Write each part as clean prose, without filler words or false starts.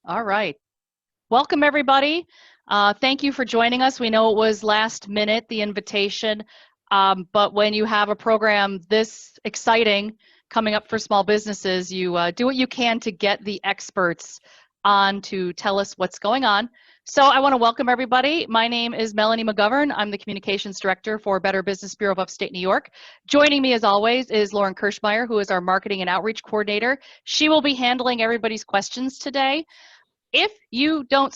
All right. Welcome, everybody. Thank you for joining us. We know it was last minute, the invitation, but when you have a program this exciting coming up for small businesses, you do what you can to get the experts on to tell us what's going on. So I want to welcome everybody. My name is Melanie McGovern. I'm the Communications Director for Better Business Bureau of Upstate New York. Joining me as always is Lauren Kirschmeyer, who is our Marketing and Outreach Coordinator. She will be handling everybody's questions today. If you don't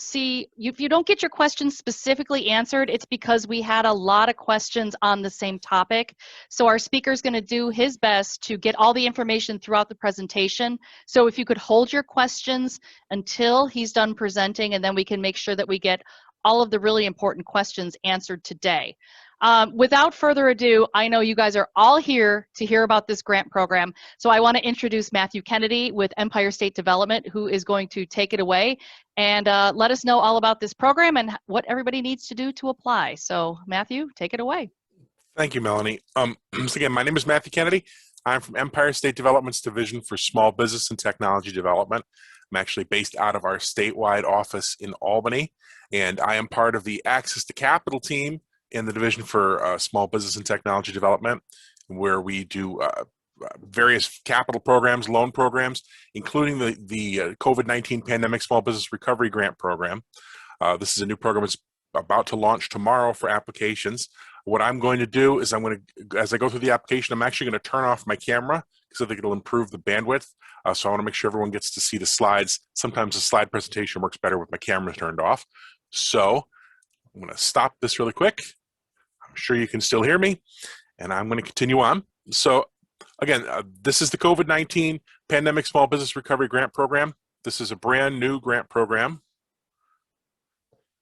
get your questions specifically answered, it's because we had a lot of questions on the same topic. So our speaker is going to do his best to get all the information throughout the presentation. So if you could hold your questions until he's done presenting, and then we can make sure that we get all of the really important questions answered today. Without further ado, I know you guys are all here to hear about this grant program. So I want to introduce Matthew Kennedy with Empire State Development, who is going to take it away and let us know all about this program and what everybody needs to do to apply. So Matthew, take it away. Thank you, Melanie. So again, my name is Matthew Kennedy. I'm from Empire State Development's Division for Small Business and Technology Development. I'm actually based out of our statewide office in Albany, and I am part of the Access to Capital team in the Division for Small Business and Technology Development, where we do various capital programs, loan programs, including the COVID-19 Pandemic Small Business Recovery Grant Program. This is a new program that's about to launch tomorrow for applications. What I'm going to do is as I go through the application, I'm actually going to turn off my camera because I think it'll improve the bandwidth. So I want to make sure everyone gets to see the slides. Sometimes the slide presentation works better with my camera turned off. So I'm going to stop this really quick. I'm sure you can still hear me, and I'm going to continue on. So again, this is the COVID-19 Pandemic Small Business Recovery Grant Program. This is a brand new grant program.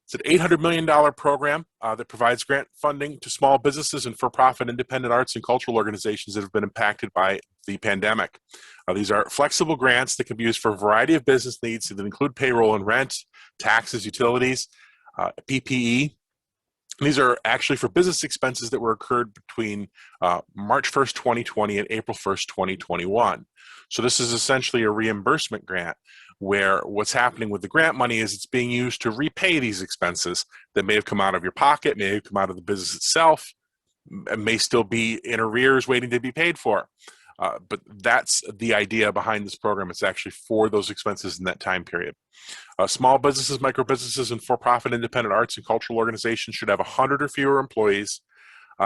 It's an $800 million program that provides grant funding to small businesses and for-profit independent arts and cultural organizations that have been impacted by the pandemic. These are flexible grants that can be used for a variety of business needs that include payroll and rent, taxes, utilities, PPE. These are actually for business expenses that were incurred between March 1st, 2020 and April 1st, 2021. So this is essentially a reimbursement grant where what's happening with the grant money is it's being used to repay these expenses that may have come out of your pocket, may have come out of the business itself, may still be in arrears waiting to be paid for. But that's the idea behind this program. It's actually for those expenses in that time period. Small businesses, micro businesses, and for-profit independent arts and cultural organizations should have 100 or fewer employees.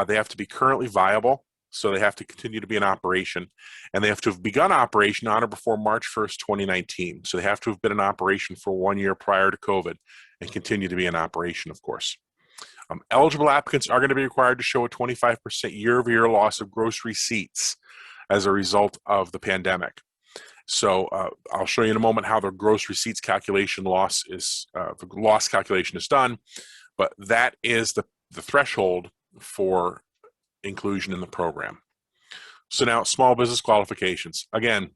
They have to be currently viable, so they have to continue to be in operation. And they have to have begun operation on or before March 1st, 2019. So they have to have been in operation for 1 year prior to COVID and continue to be in operation, of course. Eligible applicants are going to be required to show a 25% year-over-year loss of gross receipts as a result of the pandemic. So I'll show you in a moment how the gross receipts calculation the loss calculation is done, but that is the threshold for inclusion in the program. So now small business qualifications. Again,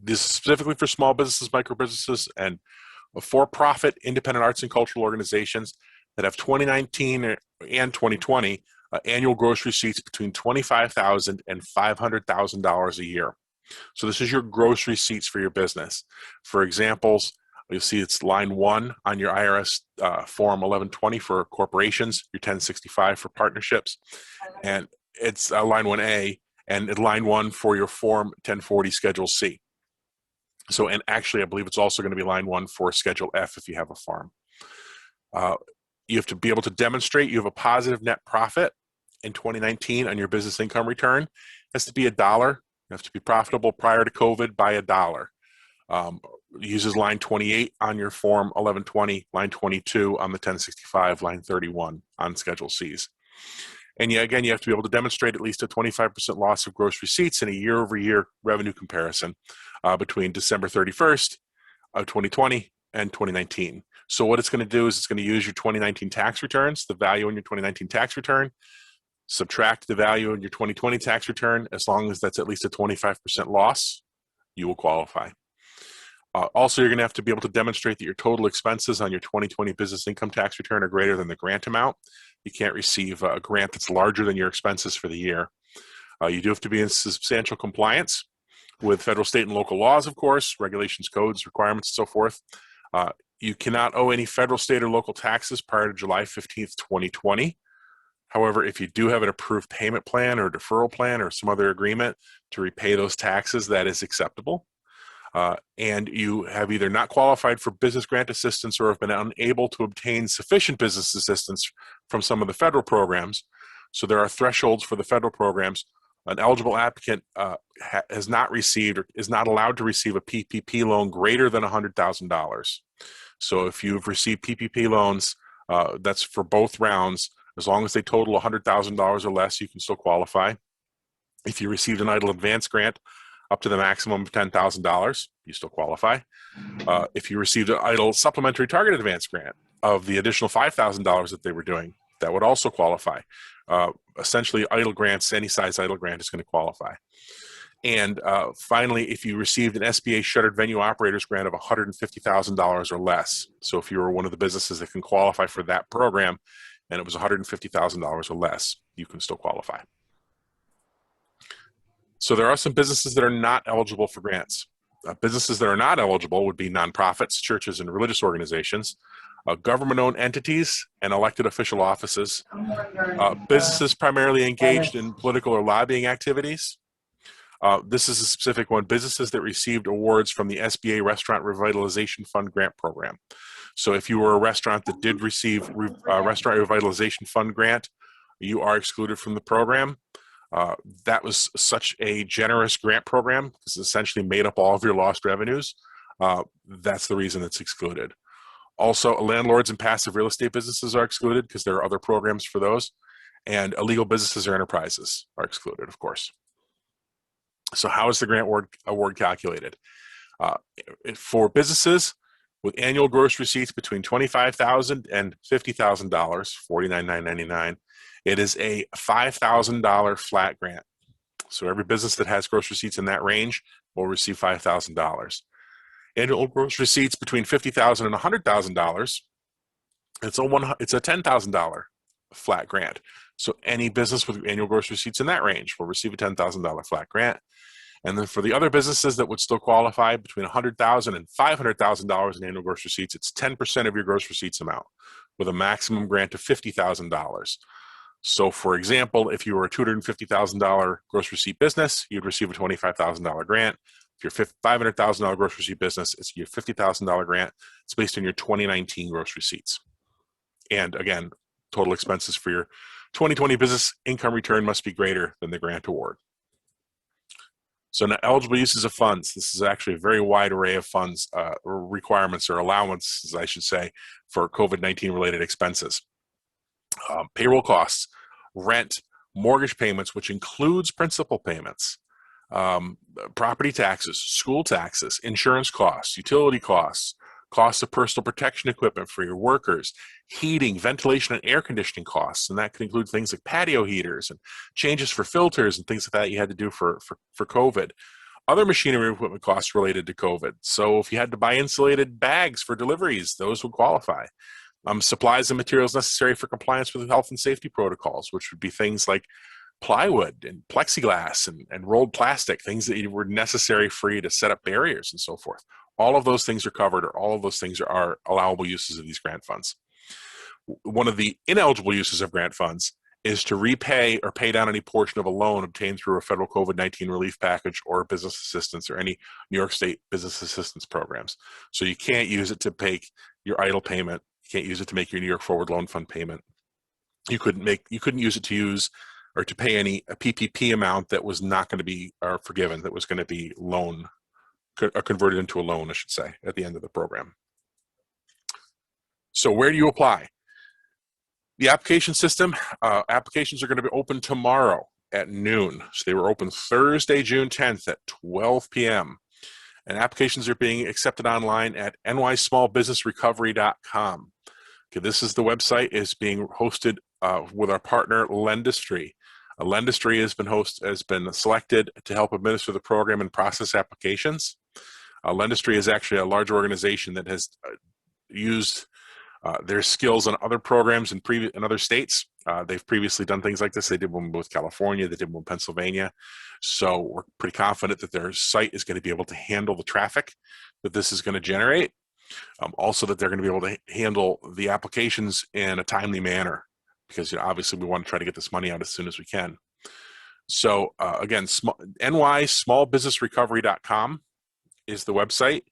this is specifically for small businesses, micro businesses, and for-profit independent arts and cultural organizations that have 2019 and 2020 annual gross receipts between $25,000 and $500,000 a year. So this is your gross receipts for your business. For examples, you'll see it's line 1 on your IRS form 1120 for corporations, your 1065 for partnerships, and it's line 1A, and line 1 for your form 1040 Schedule C. So, and actually, I believe it's also going to be line 1 for Schedule F if you have a farm. You have to be able to demonstrate you have a positive net profit in 2019 on your business income return. It has to be $1. You have to be profitable prior to COVID by $1. Uses line 28 on your form 1120, line 22 on the 1065, line 31 on Schedule Cs. And again, you have to be able to demonstrate at least a 25% loss of gross receipts in a year-over-year revenue comparison between December 31st of 2020 and 2019. So what it's going to do is it's going to use your 2019 tax returns, the value in your 2019 tax return, subtract the value in your 2020 tax return. As long as that's at least a 25% loss, you will qualify. Also, you're going to have to be able to demonstrate that your total expenses on your 2020 business income tax return are greater than the grant amount. You can't receive a grant that's larger than your expenses for the year. You do have to be in substantial compliance with federal, state, and local laws, of course, regulations, codes, requirements, and so forth. You cannot owe any federal, state, or local taxes prior to July 15th, 2020. However, if you do have an approved payment plan or deferral plan or some other agreement to repay those taxes, that is acceptable. And you have either not qualified for business grant assistance or have been unable to obtain sufficient business assistance from some of the federal programs. So there are thresholds for the federal programs. An eligible applicant has not received or is not allowed to receive a PPP loan greater than $100,000. So if you've received PPP loans, that's for both rounds. As long as they total $100,000 or less, you can still qualify. If you received an EIDL advance grant up to the maximum of $10,000, you still qualify. If you received an EIDL supplementary target advance grant of the additional $5,000 that they were doing, that would also qualify. Essentially, EIDL grants, any size EIDL grant is going to qualify. And finally, if you received an SBA shuttered venue operators grant of $150,000 or less, so if you were one of the businesses that can qualify for that program and it was $150,000 or less, you can still qualify. So there are some businesses that are not eligible for grants. Businesses that are not eligible would be nonprofits, churches, and religious organizations, government-owned entities, and elected official offices, businesses primarily engaged in political or lobbying activities. This is a specific one, businesses that received awards from the SBA Restaurant Revitalization Fund grant program. So if you were a restaurant that did receive a Restaurant Revitalization Fund grant, you are excluded from the program. That was such a generous grant program because it essentially made up all of your lost revenues. That's the reason it's excluded. Also, landlords and passive real estate businesses are excluded because there are other programs for those. And illegal businesses or enterprises are excluded, of course. So how is the grant award calculated? For businesses with annual gross receipts between $25,000 and $50,000, $49,999, it is a $5,000 flat grant. So every business that has gross receipts in that range will receive $5,000. Annual gross receipts between $50,000 and $100,000, it's a $10,000 flat grant. So any business with annual gross receipts in that range will receive a $10,000 flat grant. And then for the other businesses that would still qualify between $100,000 and $500,000 in annual gross receipts, it's 10% of your gross receipts amount with a maximum grant of $50,000. So for example, if you were a $250,000 gross receipt business, you'd receive a $25,000 grant. If you're $500,000 gross receipt business, it's your $50,000 grant. It's based on your 2019 gross receipts. And again, total expenses for your 2020 business income return must be greater than the grant award. So now eligible uses of funds. This is actually a very wide array of funds, or requirements or allowances, I should say, for COVID-19 related expenses. Payroll costs, rent, mortgage payments, which includes principal payments, property taxes, school taxes, insurance costs, utility costs, costs of personal protection equipment for your workers, heating, ventilation, and air conditioning costs. And that could include things like patio heaters and changes for filters and things like that you had to do for COVID. Other machinery and equipment costs related to COVID. So if you had to buy insulated bags for deliveries, those would qualify. Supplies and materials necessary for compliance with health and safety protocols, which would be things like plywood and plexiglass and rolled plastic, things that were necessary for you to set up barriers and so forth. All of those things are covered, or all of those things are allowable uses of these grant funds. One of the ineligible uses of grant funds is to repay or pay down any portion of a loan obtained through a federal COVID-19 relief package or business assistance or any New York State business assistance programs. So you can't use it to pay your EIDL payment. You can't use it to make your New York Forward Loan Fund payment. You couldn't use it to use or to pay a PPP amount that was not going to be forgiven, that was going to be converted into a loan, I should say, at the end of the program. So where do you apply? The application system, applications are going to be open tomorrow at noon. So they were open Thursday, June 10th at 12 p.m. And applications are being accepted online at nysmallbusinessrecovery.com. Okay, this is the website is being hosted with our partner Lendistry. Lendistry has been selected to help administer the program and process applications. Lendistry is actually a large organization that has used There's skills on other programs in other states. They've previously done things like this. They did one with California, they did one with Pennsylvania. So we're pretty confident that their site is going to be able to handle the traffic that this is going to generate. Also that they're going to be able to handle the applications in a timely manner, because obviously we want to try to get this money out as soon as we can. So again, nysmallbusinessrecovery.com is the website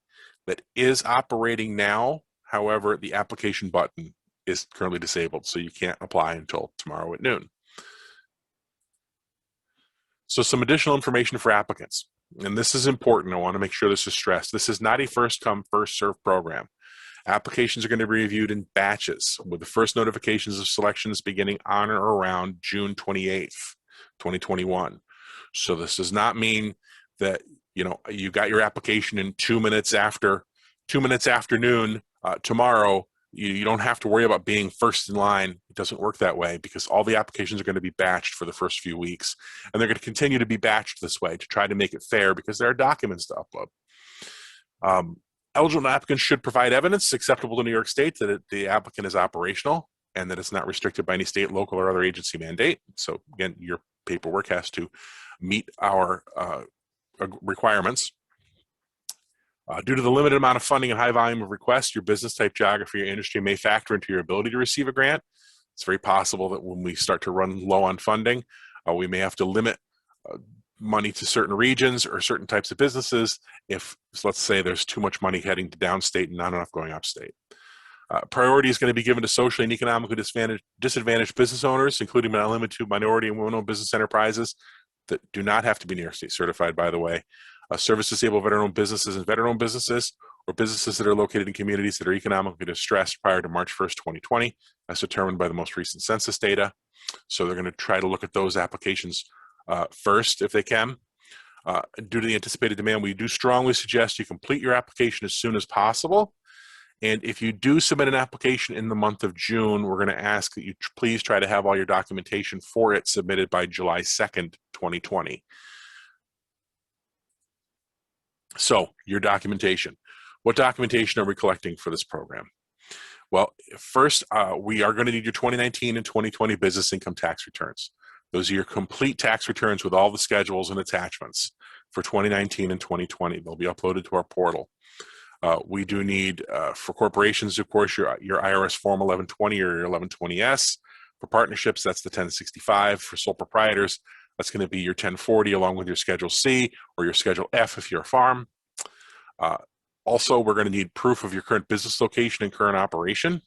that is operating now. However, the application button is currently disabled, so you can't apply until tomorrow at noon. So some additional information for applicants, and this is important. I want to make sure this is stressed. This is not a first come, first served program. Applications are going to be reviewed in batches, with the first notifications of selections beginning on or around June 28th, 2021. So this does not mean that you got your application in 2 minutes after noon tomorrow. You don't have to worry about being first in line. It doesn't work that way, because all the applications are going to be batched for the first few weeks, and they're going to continue to be batched this way to try to make it fair, because there are documents to upload. Eligible applicants should provide evidence acceptable to New York State that the applicant is operational and that it's not restricted by any state, local, or other agency mandate. So again, your paperwork has to meet our requirements. Due to the limited amount of funding and high volume of requests, your business type, geography, or industry may factor into your ability to receive a grant. It's very possible that when we start to run low on funding, we may have to limit money to certain regions or certain types of businesses if, let's say, there's too much money heading to downstate and not enough going upstate. Priority is going to be given to socially and economically disadvantaged business owners, including but not limited to minority and women-owned business enterprises that do not have to be New York State certified, by the way. Service-disabled veteran-owned businesses and veteran-owned businesses, or businesses that are located in communities that are economically distressed prior to March 1st, 2020, as determined by the most recent census data. So they're going to try to look at those applications first if they can. Due to the anticipated demand, we do strongly suggest you complete your application as soon as possible. And if you do submit an application in the month of June, we're going to ask that you please try to have all your documentation for it submitted by July 2nd, 2020. So your documentation. What documentation are we collecting for this program? Well, first, we are going to need your 2019 and 2020 business income tax returns. Those are your complete tax returns with all the schedules and attachments for 2019 and 2020. They'll be uploaded to our portal. We do need, for corporations, of course, your IRS Form 1120 or your 1120S. For partnerships, that's the 1065. For sole proprietors, that's going to be your 1040 along with your Schedule C or your Schedule F if you're a farm. Also, we're going to need proof of your current business location and current operation.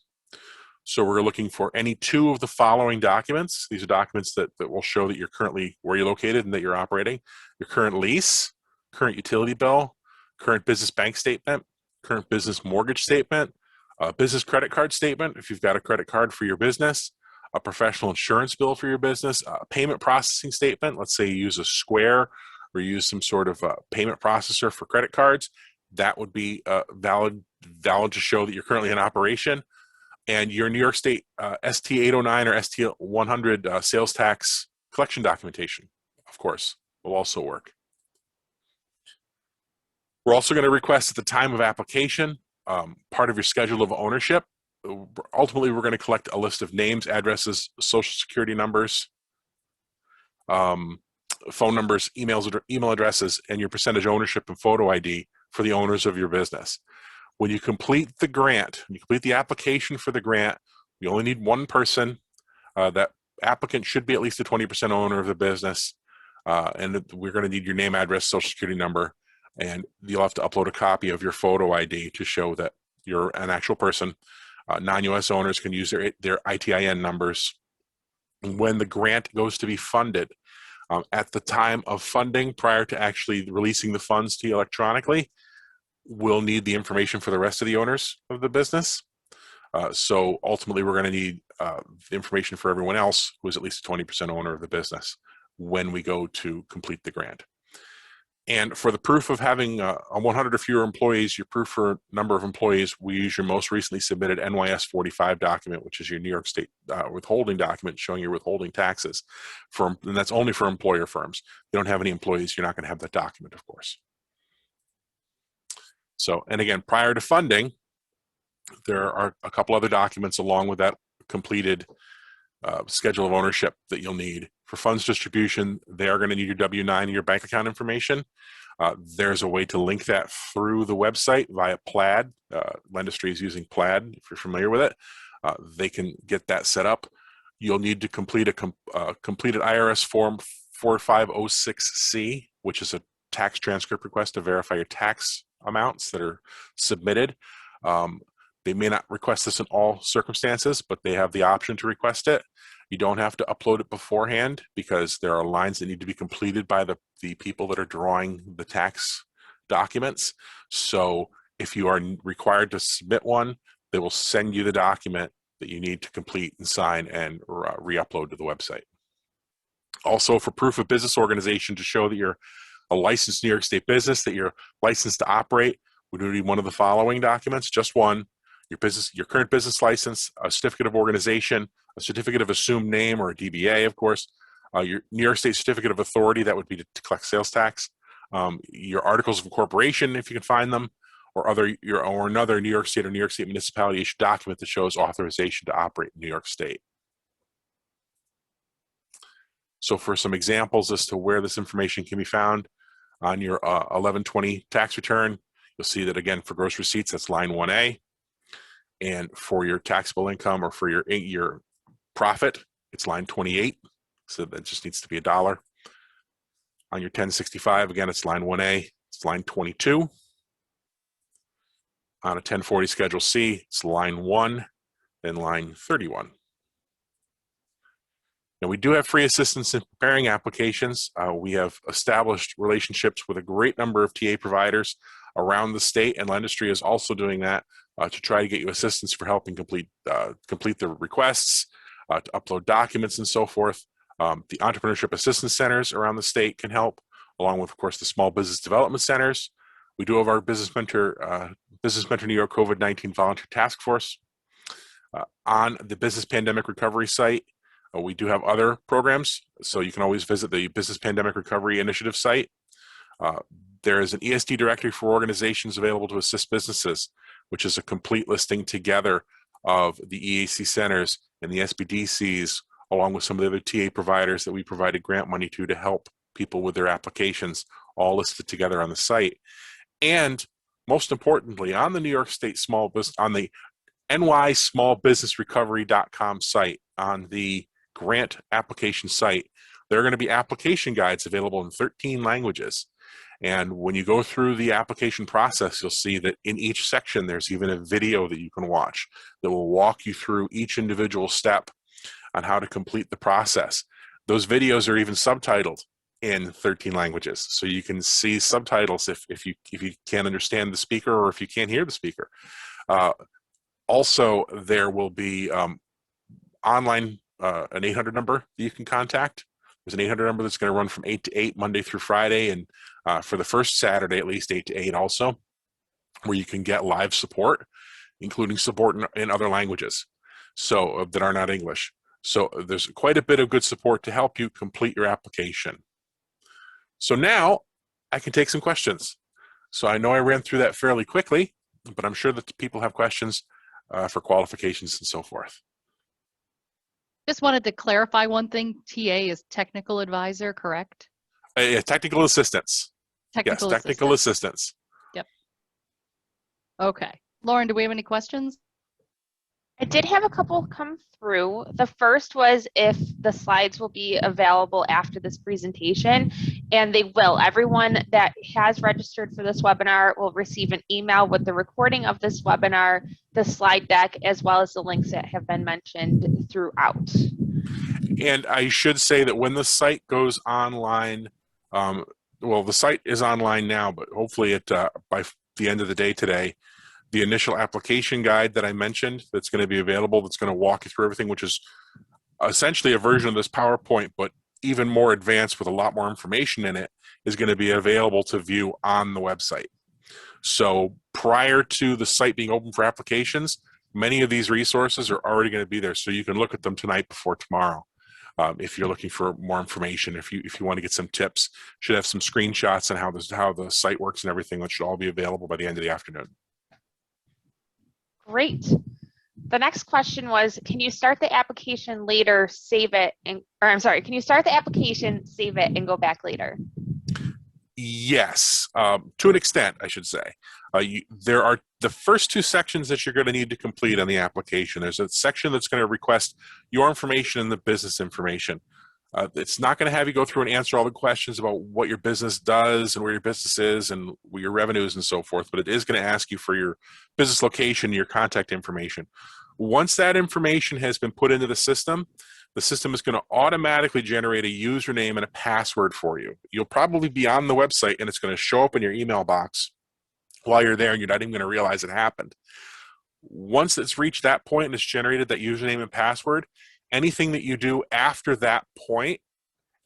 So we're looking for any two of the following documents. These are documents that will show that you're currently where you're located and that you're operating. Your current lease, current utility bill, current business bank statement, current business mortgage statement, a business credit card statement if you've got a credit card for your business, a professional insurance bill for your business, a payment processing statement. Let's say you use a Square or use some sort of payment processor for credit cards. That would be valid to show that you're currently in operation. And your New York State ST 809 or ST 100 sales tax collection documentation, of course, will also work. We're also going to request at the time of application part of your schedule of ownership. Ultimately, we're going to collect a list of names, addresses, social security numbers, phone numbers, email addresses, and your percentage ownership and photo ID for the owners of your business. When you complete the grant, when you complete the application for the grant, you only need one person. That applicant should be at least a 20% owner of the business. And we're going to need your name, address, social security number, and you'll have to upload a copy of your photo ID to show that you're an actual person. Non-US owners can use their ITIN numbers. When the grant goes to be funded, at the time of funding, prior to actually releasing the funds to you electronically, we'll need the information for the rest of the owners of the business. So ultimately, we're going to need information for everyone else who is at least a 20% owner of the business when we go to complete the grant. And for the proof of having a 100 or fewer employees, your proof for number of employees, we use your most recently submitted NYS 45 document, which is your New York State withholding document showing your withholding taxes. And that's only for employer firms. If you don't have any employees, you're not going to have that document, of course. So, and again, prior to funding, There are a couple other documents along with that completed schedule of ownership that you'll need. For funds distribution, they are going to need your W-9 and your bank account information. There's a way to link that through the website via Plaid. Lendistry is using Plaid, if you're familiar with it. They can get that set up. You'll need to complete a completed IRS form 4506C, which is a tax transcript request to verify your tax amounts that are submitted. They may not request this in all circumstances, but they have the option to request it. You don't have to upload it beforehand because there are lines that need to be completed by the people that are drawing the tax documents. So if you are required to submit one, they will send you the document that you need to complete and sign and re-upload to the website. Also, for proof of business organization to show that you're a licensed New York State business, that you're licensed to operate, we do need one of the following documents, just one: your current business license, a certificate of organization, a certificate of assumed name or a DBA, of course, your New York State certificate of authority, that would be to collect sales tax, your articles of incorporation, if you can find them, or another New York State or New York State municipality issued document that shows authorization to operate in New York State. So for some examples as to where this information can be found, on your 1120 tax return, you'll see that, again, for gross receipts, that's line 1A. And for your taxable income or for your profit, it's line 28. So that just needs to be $1. On your 1065, again, it's line 1A, it's line 22. On a 1040 Schedule C, it's line 1, then line 31. Now, we do have free assistance in preparing applications. We have established relationships with a great number of TA providers around the state, and Lendistry is also doing that to try to get you assistance for helping complete the requests, to upload documents and so forth. The Entrepreneurship Assistance Centers around the state can help, along with, of course, the Small Business Development Centers. We do have our Business Mentor New York COVID-19 Volunteer Task Force. On the Business Pandemic Recovery site, we do have other programs, so you can always visit the Business Pandemic Recovery Initiative site. There is an ESD directory for organizations available to assist businesses, which is a complete listing together of the EACE centers and the SBDCs, along with some of the other TA providers that we provided grant money to help people with their applications, all listed together on the site. And most importantly, on the New York State on the nysmallbusinessrecovery.com site, on the grant application site, there are going to be application guides available in 13 languages. And when you go through the application process, you'll see that in each section, there's even a video that you can watch that will walk you through each individual step on how to complete the process. Those videos are even subtitled in 13 languages. So you can see subtitles if you can't understand the speaker or if you can't hear the speaker. Also, there will be online an 800 number that you can contact. There's an 800 number that's going to run from 8 to 8 Monday through Friday, and for the first Saturday at least 8 to 8 also, where you can get live support, including support in other languages so that are not English. So there's quite a bit of good support to help you complete your application. So now I can take some questions. So I know I ran through that fairly quickly, but I'm sure that people have questions for qualifications and so forth. Just wanted to clarify one thing. TA is technical advisor, correct? Technical assistance. Technical yes, technical assistance. Yep. Okay. Lauren, do we have any questions? I did have a couple come through. The first was if the slides will be available after this presentation, and they will. Everyone that has registered for this webinar will receive an email with the recording of this webinar, the slide deck, as well as the links that have been mentioned throughout. And I should say that when the site goes online, well, the site is online now, but hopefully by the end of the day today, the initial application guide that I mentioned that's going to be available, that's going to walk you through everything, which is essentially a version of this PowerPoint, but even more advanced with a lot more information in it, is going to be available to view on the website. So prior to the site being open for applications, many of these resources are already going to be there, so you can look at them tonight before tomorrow. If you're looking for more information, if you want to get some tips, should have some screenshots on how the site works and everything, that should all be available by the end of the afternoon. Great. The next question was, can you start the application later, save it, can you start the application, save it, and go back later? Yes, to an extent, I should say. There are the first two sections that you're going to need to complete on the application. There's a section that's going to request your information and the business information. It's not going to have you go through and answer all the questions about what your business does and where your business is and where your revenues and so forth, but it is going to ask you for your business location, your contact information. Once that information has been put into the system is going to automatically generate a username and a password for you. You'll probably be on the website and it's going to show up in your email box while you're there and you're not even going to realize it happened. Once it's reached that point and it's generated that username and password, anything that you do after that point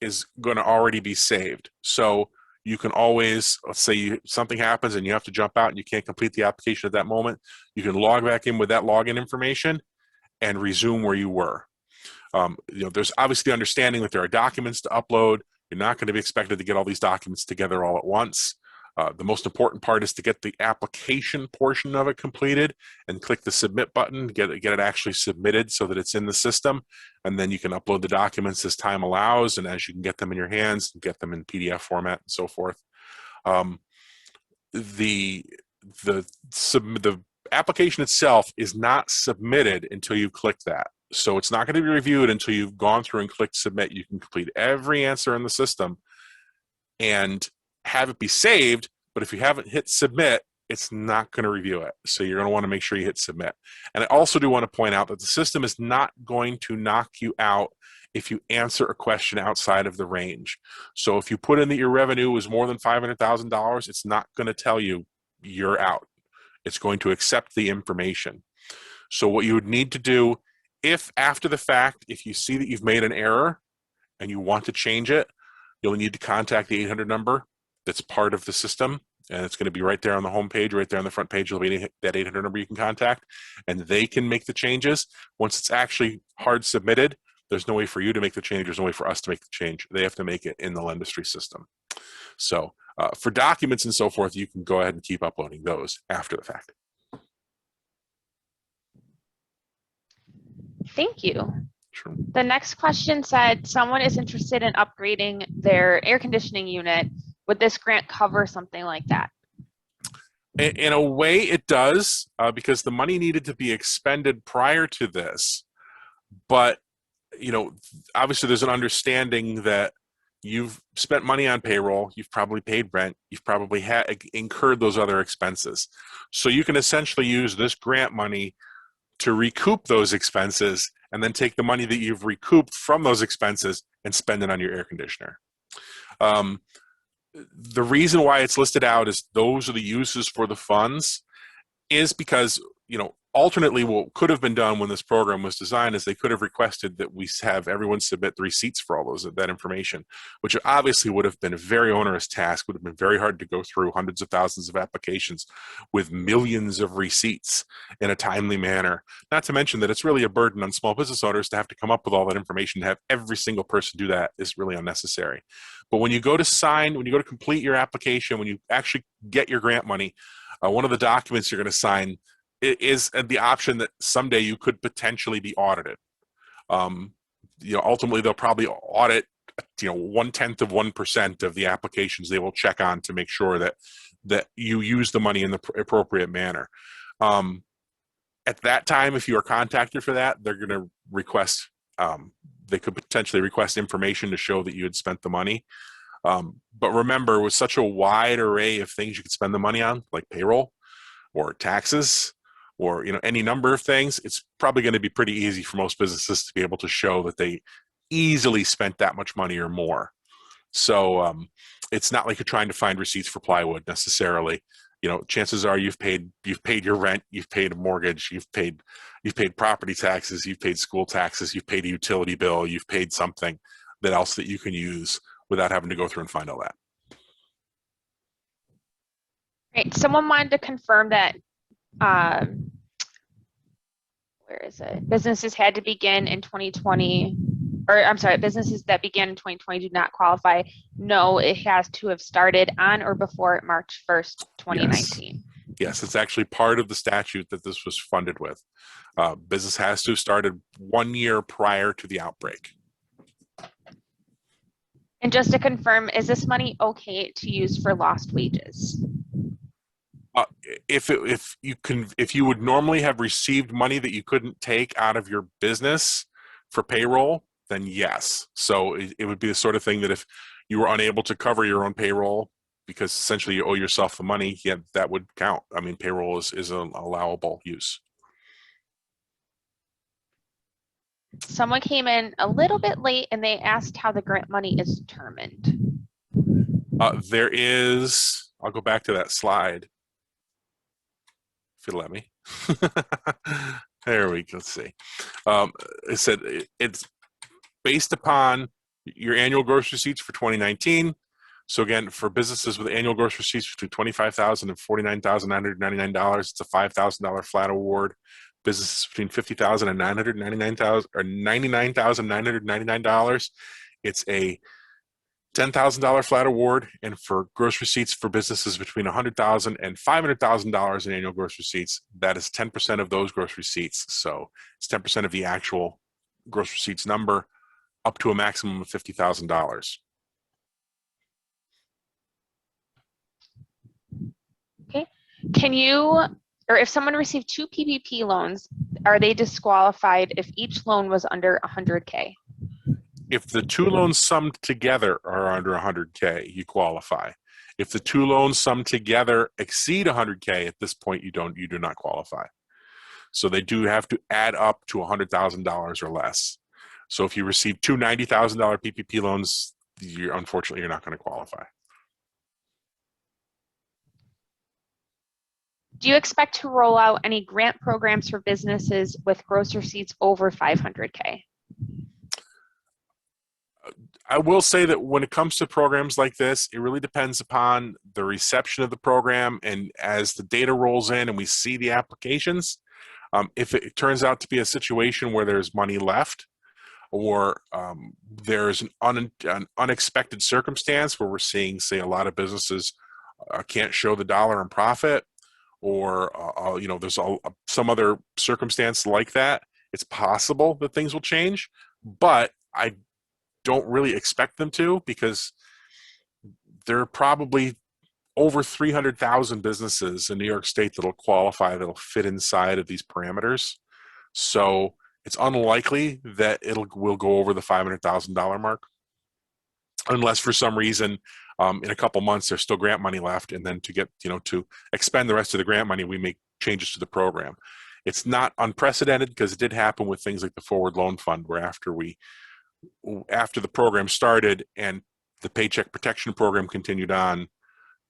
is going to already be saved. So you can always, let's say something happens and you have to jump out and you can't complete the application at that moment, you can log back in with that login information and resume where you were. There's obviously the understanding that there are documents to upload. You're not going to be expected to get all these documents together all at once. The most important part is to get the application portion of it completed and click the submit button, get it actually submitted so that it's in the system, and then you can upload the documents as time allows and as you can get them in your hands, get them in PDF format and so forth. The application itself is not submitted until you click that. So it's not going to be reviewed until you've gone through and clicked submit. You can complete every answer in the system and have it be saved, but if you haven't hit submit, it's not going to review it. So you're going to want to make sure you hit submit. And I also do want to point out that the system is not going to knock you out if you answer a question outside of the range. So if you put in that your revenue was more than $500,000, it's not going to tell you you're out. It's going to accept the information. So what you would need to do, if after the fact, if you see that you've made an error and you want to change it, you'll need to contact the 800 number that's part of the system, and it's going to be right there on the home page, right there on the front page. There'll be that 800 number you can contact, and they can make the changes. Once it's actually hard submitted, there's no way for you to make the change. There's no way for us to make the change. They have to make it in the Lendistry system. So for documents and so forth, you can go ahead and keep uploading those after the fact. Thank you. Sure. The next question said, someone is interested in upgrading their air conditioning unit. Would this grant cover something like that? In a way, it does, because the money needed to be expended prior to this. But, obviously there's an understanding that you've spent money on payroll, you've probably paid rent, you've probably incurred those other expenses. So you can essentially use this grant money to recoup those expenses and then take the money that you've recouped from those expenses and spend it on your air conditioner. The reason why it's listed out as those are the uses for the funds is because, alternately what could have been done when this program was designed is they could have requested that we have everyone submit the receipts for all that information, which obviously would have been a very onerous task, would have been very hard to go through hundreds of thousands of applications with millions of receipts in a timely manner. Not to mention that it's really a burden on small business owners to have to come up with all that information. To have every single person do that is really unnecessary. But when you go to complete your application, when you actually get your grant money, one of the documents you're going to sign is the option that someday you could potentially be audited. Ultimately they'll probably audit 0.1% of the applications they will check on to make sure that you use the money in the appropriate manner. At that time, if you are contacted for that, they're going to request, they could potentially request information to show that you had spent the money. But remember, with such a wide array of things you could spend the money on, like payroll or taxes, or any number of things, it's probably going to be pretty easy for most businesses to be able to show that they easily spent that much money or more. So it's not like you're trying to find receipts for plywood necessarily. Chances are you've paid your rent, you've paid a mortgage, you've paid property taxes, you've paid school taxes, you've paid a utility bill, you've paid something else that you can use without having to go through and find all that. Great. Someone wanted to confirm that where is it? Businesses had to begin in 2020, or I'm sorry, businesses that began in 2020 do not qualify. No, it has to have started on or before March 1st, 2019. Yes, it's actually part of the statute that this was funded with. Business has to have started 1 year prior to the outbreak. And just to confirm, is this money okay to use for lost wages? If you would normally have received money that you couldn't take out of your business for payroll, then yes. So it would be the sort of thing that if you were unable to cover your own payroll because essentially you owe yourself the money, yeah, that would count. I mean, payroll is an allowable use. Someone came in a little bit late and they asked how the grant money is determined. There is, I'll go back to that slide. If you let me. There we go. Let's see. It said it's based upon your annual gross receipts for 2019. So again, for businesses with annual gross receipts between $25,000 and $49,999, it's a $5,000 flat award. Businesses between $50,000 and $99,999, it's a $10,000 flat award. And for gross receipts for businesses between $100,000 and $500,000 in annual gross receipts, that is 10% of those gross receipts. So it's 10% of the actual gross receipts number, up to a maximum of $50,000. Okay. Can you, or if someone received 2 PPP loans, are they disqualified if each loan was under 100K? If the 2 loans summed together are under 100K, you qualify. If the 2 loans summed together exceed 100K, at this point, you do not qualify. So they do have to add up to $100,000 or less. So if you receive 2 $90,000 PPP loans, unfortunately, you're not going to qualify. Do you expect to roll out any grant programs for businesses with gross receipts over 500K? I will say that when it comes to programs like this, it really depends upon the reception of the program. And as the data rolls in and we see the applications, if it turns out to be a situation where there's money left, or there's an unexpected circumstance where we're seeing, say, a lot of businesses can't show the dollar in profit, or there's some other circumstance like that, it's possible that things will change. But I don't really expect them to, because there are probably over 300,000 businesses in New York State that'll qualify, that'll fit inside of these parameters. So it's unlikely that will go over the $500,000 mark, unless for some reason in a couple months there's still grant money left, and then to expend the rest of the grant money, we make changes to the program. It's not unprecedented, because it did happen with things like the Forward Loan Fund, where after the program started and the Paycheck Protection Program continued on,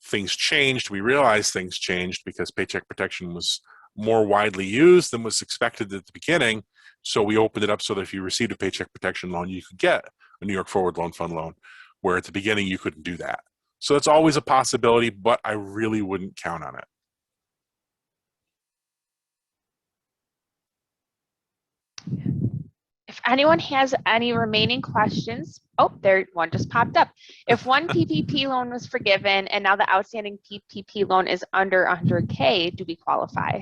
things changed. We realized things changed because Paycheck Protection was more widely used than was expected at the beginning. So we opened it up so that if you received a Paycheck Protection loan, you could get a New York Forward Loan Fund loan, where at the beginning you couldn't do that. So it's always a possibility, but I really wouldn't count on it. If anyone has any remaining questions, there one just popped up. If one PPP loan was forgiven and now the outstanding PPP loan is under 100K, do we qualify?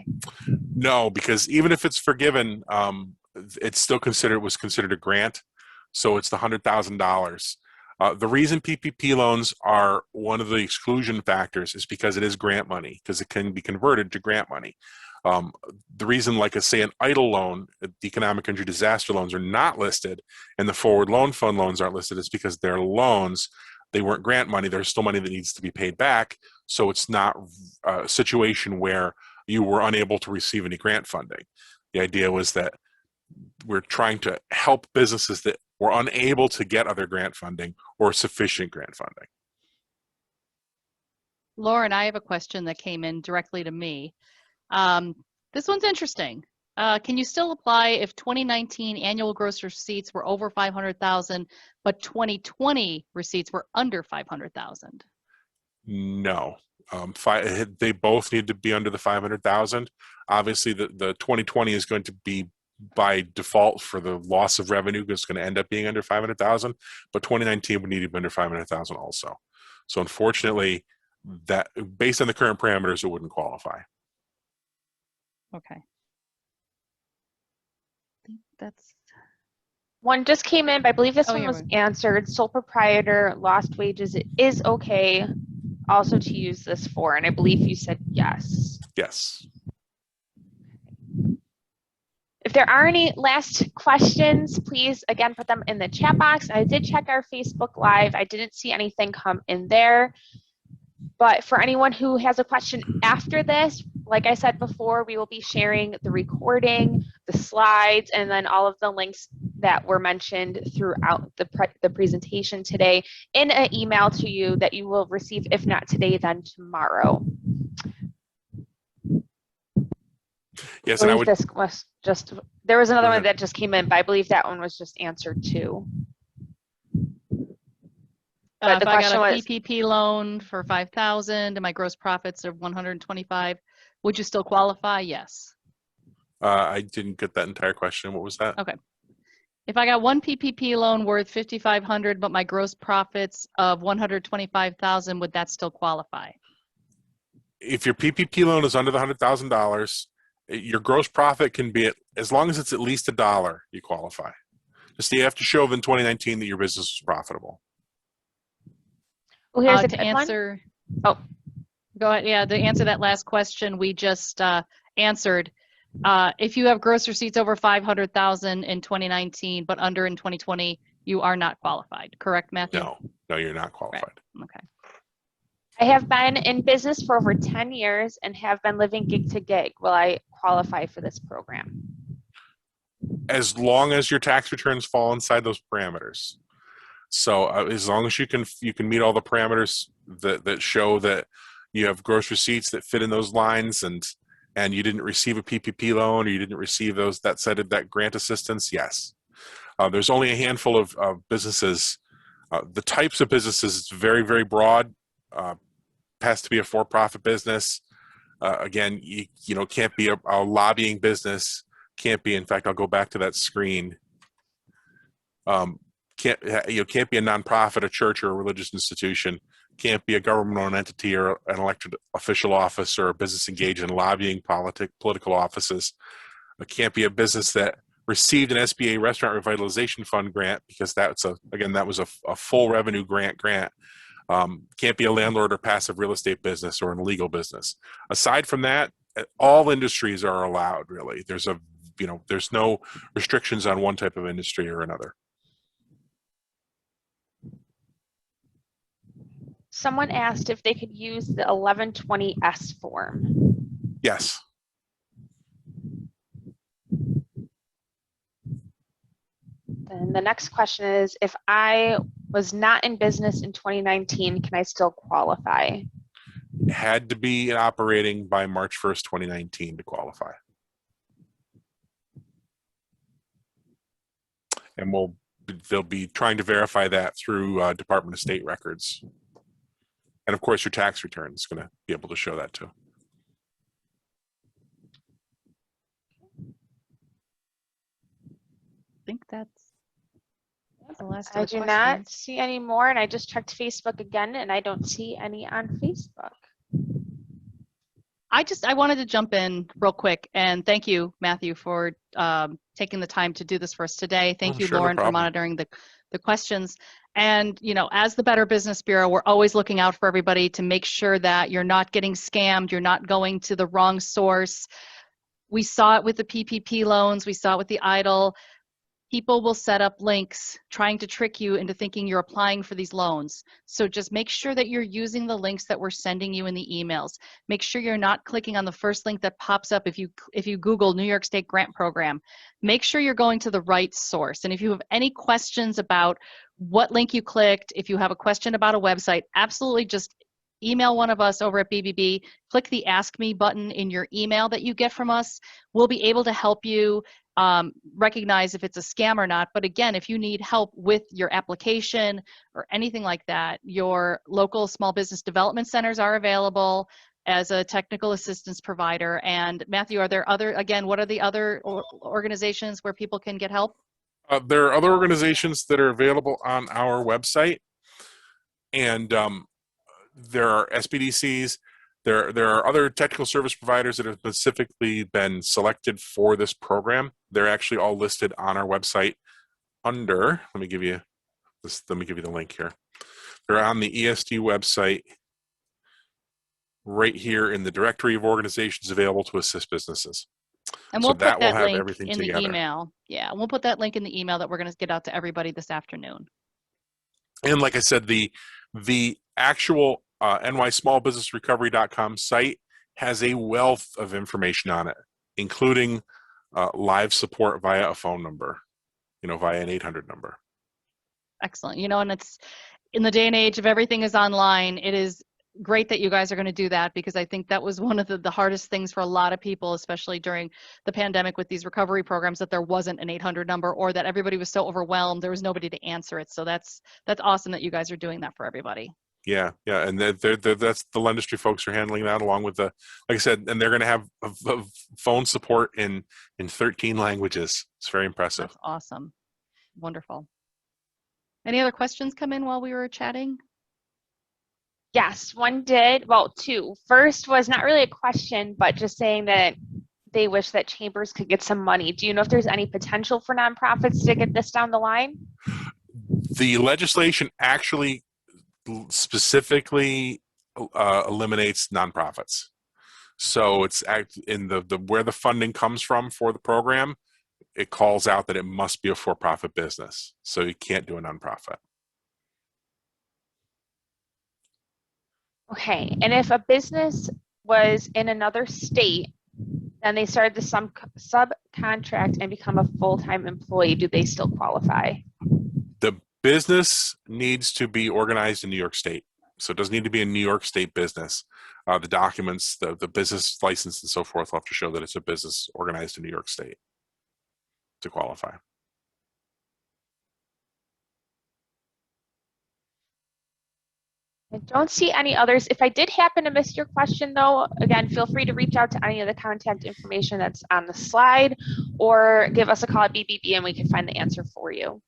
No, because even if it's forgiven, it's still was considered a grant. So it's the $100,000. The reason PPP loans are one of the exclusion factors is because it is grant money, because it can be converted to grant money. The reason, like say an EIDL loan, the economic injury disaster loans, are not listed, and the Forward Loan Fund loans aren't listed, is because they're loans. They weren't grant money. There's still money that needs to be paid back. So it's not a situation where you were unable to receive any grant funding. The idea was that we're trying to help businesses that were unable to get other grant funding or sufficient grant funding. Lauren, I have a question that came in directly to me. This one's interesting. Can you still apply if 2019 annual gross receipts were over 500,000, but 2020 receipts were under 500,000? No. They both need to be under the 500,000. Obviously, the 2020 is going to be by default for the loss of revenue. It's going to end up being under 500,000, but 2019 would need to be under 500,000 also. So unfortunately, that based on the current parameters, it wouldn't qualify. Okay. I think that's, One just came in, but I believe this Oh, one yeah, was right. answered. Sole proprietor, lost wages, it is okay also to use this for, and I believe you said yes. Yes. If there are any last questions, please again put them in the chat box. I did check our Facebook Live. I didn't see anything come in there. But for anyone who has a question after this, like I said before, we will be sharing the recording, the slides, and then all of the links that were mentioned throughout the presentation today in an email to you that you will receive, if not today, then tomorrow. Yes, I and I believe would. this was just, there was another Go one ahead. that just came in, but I believe that one was just answered too. But the if I got question a was, PPP loan for 5,000 and my gross profits are 125, would you still qualify? Yes. I didn't get that entire question. What was that? Okay. If I got one PPP loan worth 5,500, but my gross profits of 125,000, would that still qualify? If your PPP loan is under the $100,000, your gross profit can be as long as it's at least $1, you qualify. Just you have to show in 2019 that your business was profitable. oh, here's a To good answer, one. Oh, go ahead. Yeah, to answer that last question we just answered. If you have gross receipts over 500,000 in 2019, but under in 2020, you are not qualified. Correct, Matthew? No, you're not qualified. Right. Okay. I have been in business for over 10 years and have been living gig to gig. Will I qualify for this program? As long as your tax returns fall inside those parameters. So as long as you can meet all the parameters that show that you have gross receipts that fit in those lines, and you didn't receive a PPP loan, or you didn't receive that grant assistance, yes. There's only a handful of businesses. The types of businesses, it's very, very broad. Has to be a for-profit business. Again, you know, can't be a lobbying business. Can't be. In fact, I'll go back to that screen. Can't be a nonprofit, a church, or a religious institution. Can't be a government-owned entity or an elected official office or a business engaged in lobbying, political offices. It can't be a business that received an SBA Restaurant Revitalization Fund grant, because that was a full revenue grant. Can't be a landlord or passive real estate business or an illegal business. Aside from that, all industries are allowed, really. There's no restrictions on one type of industry or another. Someone asked if they could use the 1120S form. Yes. Then the next question is, if I was not in business in 2019, can I still qualify? It had to be operating by March 1st, 2019 to qualify. And they'll be trying to verify that through Department of State records. And of course, your tax return is going to be able to show that too. I think that's the last of I the do questions. not see any more, and I just checked Facebook again, and I don't see any on Facebook. I wanted to jump in real quick and thank you, Matthew, for taking the time to do this for us today. Thank you, Sure, no Lauren, for problem. monitoring the questions. And, you know, as the Better Business Bureau, we're always looking out for everybody to make sure that you're not getting scammed, you're not going to the wrong source. We saw it with the PPP loans, we saw it with the EIDL. People will set up links trying to trick you into thinking you're applying for these loans. So just make sure that you're using the links that we're sending you in the emails. Make sure you're not clicking on the first link that pops up if you Google New York State Grant Program. Make sure you're going to the right source. And if you have any questions about what link you clicked, if you have a question about a website, absolutely just email one of us over at BBB, click the Ask Me button in your email that you get from us. We'll be able to help you recognize if it's a scam or not. But again, if you need help with your application or anything like that, your local small business development centers are available as a technical assistance provider. And Matthew, are there what are the other organizations where people can get help? There are other organizations that are available on our website, and there are SBDCs. There are other technical service providers that have specifically been selected for this program. They're actually all listed on our website under, let me give you the link here. They're on the ESD website right here in the directory of organizations available to assist businesses. And So we'll that put will that have link everything in together. the email. Yeah, we'll put that link in the email that we're going to get out to everybody this afternoon. And like I said, the actual nysmallbusinessrecovery.com site has a wealth of information on it, including live support via a phone number, via an 800 number. Excellent. And it's in the day and age of everything is online. It is great that you guys are going to do that, because I think that was one of the hardest things for a lot of people, especially during the pandemic with these recovery programs, that there wasn't an 800 number, or that everybody was so overwhelmed there was nobody to answer it. So that's awesome that you guys are doing that for everybody. Yeah, and that's the Lendistry folks are handling that, along with like I said, and they're going to have a phone support in 13 languages. It's very impressive. That's awesome. Wonderful. Any other questions come in while we were chatting? Yes, one did. Well, two. First was not really a question, but just saying that they wish that chambers could get some money. Do you know if there's any potential for nonprofits to get this down the line? The legislation actually specifically eliminates nonprofits. So it's in the where the funding comes from for the program, it calls out that it must be a for-profit business. So you can't do a nonprofit. Okay, and if a business was in another state and they started the subcontract and become a full-time employee, do they still qualify? The business needs to be organized in New York State. So it doesn't need to be a New York State business. The documents, the business license and so forth will have to show that it's a business organized in New York State to qualify. I don't see any others. If I did happen to miss your question, though, again, feel free to reach out to any of the contact information that's on the slide, or give us a call at BBB and we can find the answer for you.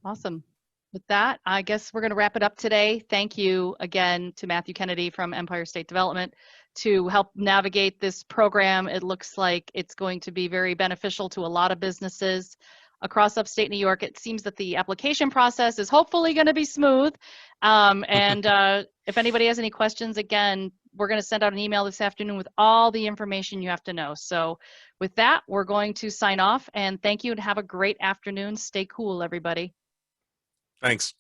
Awesome. With that, I guess we're going to wrap it up today. Thank you again to Matthew Kennedy from Empire State Development to help navigate this program. It looks like it's going to be very beneficial to a lot of businesses across upstate New York. It seems that the application process is hopefully going to be smooth. If anybody has any questions, again, we're going to send out an email this afternoon with all the information you have to know. So with that, we're going to sign off, and thank you and have a great afternoon. Stay cool, everybody. Thanks.